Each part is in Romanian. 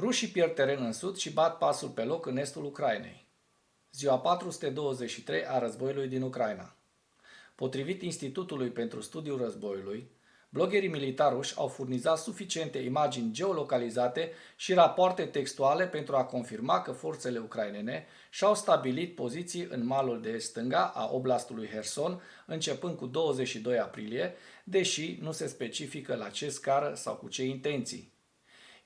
Rușii pierd teren în sud și bat pasul pe loc în estul Ucrainei. Ziua 423 a războiului din Ucraina. Potrivit Institutului pentru Studiul Războiului, bloggerii militaruși au furnizat suficiente imagini geolocalizate și rapoarte textuale pentru a confirma că forțele ucrainene și-au stabilit poziții în malul de stânga a oblastului Herson, începând cu 22 aprilie, deși nu se specifică la ce scară sau cu ce intenții.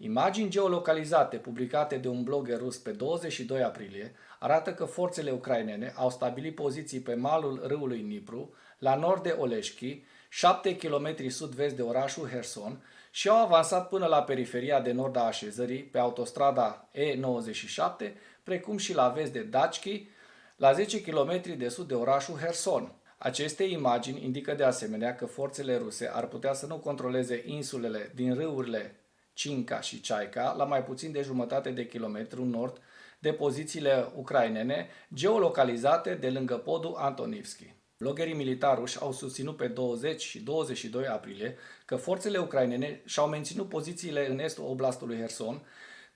Imagini geolocalizate publicate de un blogger rus pe 22 aprilie arată că forțele ucrainene au stabilit poziții pe malul râului Dnipru, la nord de Oleșchi, 7 km sud-vest de orașul Herson și au avansat până la periferia de nord a așezării pe autostrada E97, precum și la vest de Dachki, la 10 km de sud de orașul Herson. Aceste imagini indică de asemenea că forțele ruse ar putea să nu controleze insulele din râurile Cinca și Chaica, la mai puțin de jumătate de kilometru nord de pozițiile ucrainene geolocalizate de lângă podul Antonivski. Bloggerii militaruși au susținut pe 20 și 22 aprilie că forțele ucrainene și-au menținut pozițiile în estul oblastului Herson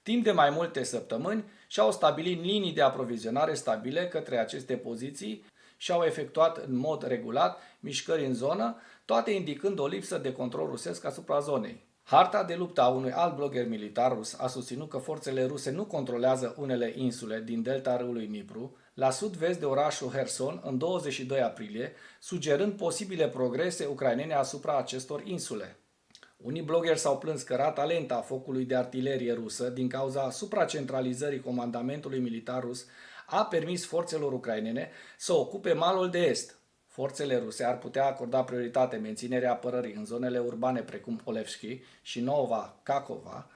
timp de mai multe săptămâni și au stabilit linii de aprovizionare stabile către aceste poziții și au efectuat în mod regulat mișcări în zonă, toate indicând o lipsă de control rusesc asupra zonei. Harta de luptă a unui alt blogger militar rus a susținut că forțele ruse nu controlează unele insule din delta râului Dnipru, la sud-vest de orașul Herson, în 22 aprilie, sugerând posibile progrese ucrainene asupra acestor insule. Unii bloggeri s-au plâns că rata lentă a focului de artilerie rusă, din cauza supracentralizării comandamentului militar rus, a permis forțelor ucrainene să ocupe malul de est. Forțele ruse ar putea acorda prioritate menținerea apărării în zonele urbane precum Olevski și Nova Kakova,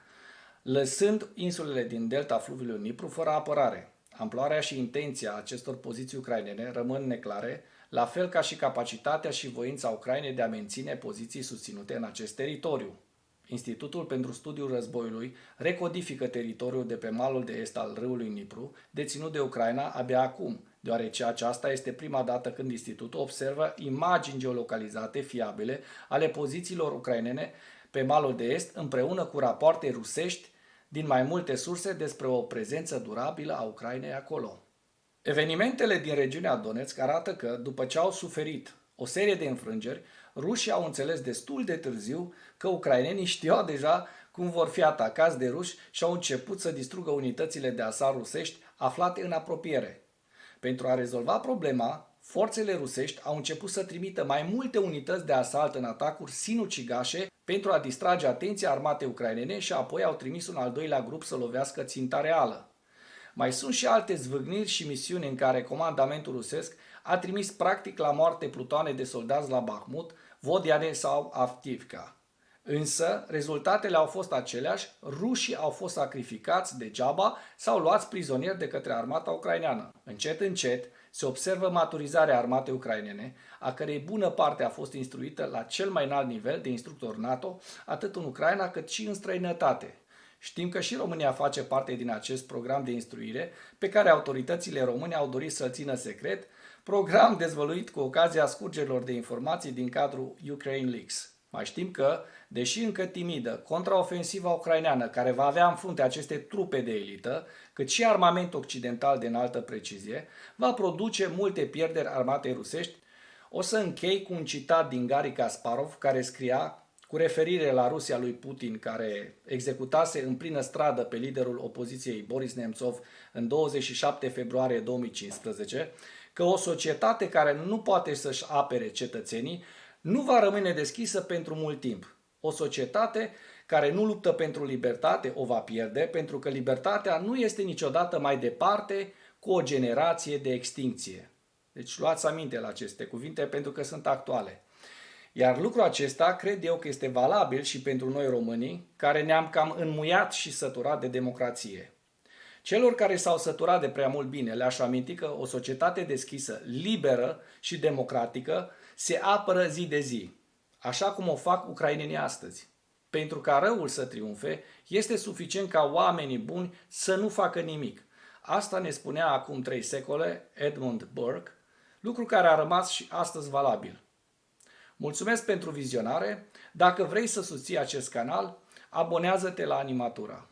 lăsând insulele din delta fluviului Dnipru fără apărare. Amploarea și intenția acestor poziții ucrainene rămân neclare, la fel ca și capacitatea și voința Ucrainei de a menține poziții susținute în acest teritoriu. Institutul pentru Studiul Războiului recodifică teritoriul de pe malul de est al râului Dnipru, deținut de Ucraina abia acum, deoarece aceasta este prima dată când institutul observă imagini geolocalizate fiabile ale pozițiilor ucrainene pe malul de est, împreună cu rapoarte rusești din mai multe surse despre o prezență durabilă a Ucrainei acolo. Evenimentele din regiunea Donetsk arată că, după ce au suferit o serie de înfrângeri, rușii au înțeles destul de târziu că ucrainenii știau deja cum vor fi atacați de ruși și au început să distrugă unitățile de asalt rusești aflate în apropiere. Pentru a rezolva problema, forțele rusești au început să trimită mai multe unități de asalt în atacuri sinucigașe pentru a distrage atenția armatei ucrainene și apoi au trimis un al doilea grup să lovească ținta reală. Mai sunt și alte zvâgniri și misiuni în care comandamentul rusesc a trimis practic la moarte plutoane de soldați la Bakhmut, Vodiane sau Avdiivka. Însă, rezultatele au fost aceleași, rușii au fost sacrificați degeaba sau luați prizonieri de către armata ucraineană. Încet, încet, se observă maturizarea armatei ucrainene, a cărei bună parte a fost instruită la cel mai înalt nivel de instructor NATO, atât în Ucraina cât și în străinătate. Știm că și România face parte din acest program de instruire, pe care autoritățile române au dorit să-l țină secret, program dezvăluit cu ocazia scurgerilor de informații din cadrul Ukraine Leaks. Mai știm că, deși încă timidă, contraofensiva ucraineană, care va avea în frunte aceste trupe de elită, cât și armament occidental de înaltă precizie, va produce multe pierderi armatei rusești. O să închei cu un citat din Garry Kasparov, care scria, cu referire la Rusia lui Putin, care executase în plină stradă pe liderul opoziției Boris Nemtsov în 27 februarie 2015, că o societate care nu poate să-și apere cetățenii nu va rămâne deschisă pentru mult timp. O societate care nu luptă pentru libertate o va pierde, pentru că libertatea nu este niciodată mai departe cu o generație de extincție. Deci luați aminte la aceste cuvinte pentru că sunt actuale. Iar lucrul acesta cred eu că este valabil și pentru noi românii, care ne-am cam înmuiat și săturat de democrație. Celor care s-au săturat de prea mult bine le-aș aminti că o societate deschisă, liberă și democratică se apără zi de zi, așa cum o fac ucrainenii astăzi. Pentru ca răul să triumfe, este suficient ca oamenii buni să nu facă nimic. Asta ne spunea acum 3 secole Edmund Burke, lucru care a rămas și astăzi valabil. Mulțumesc pentru vizionare. Dacă vrei să susții acest canal, abonează-te la Animatura.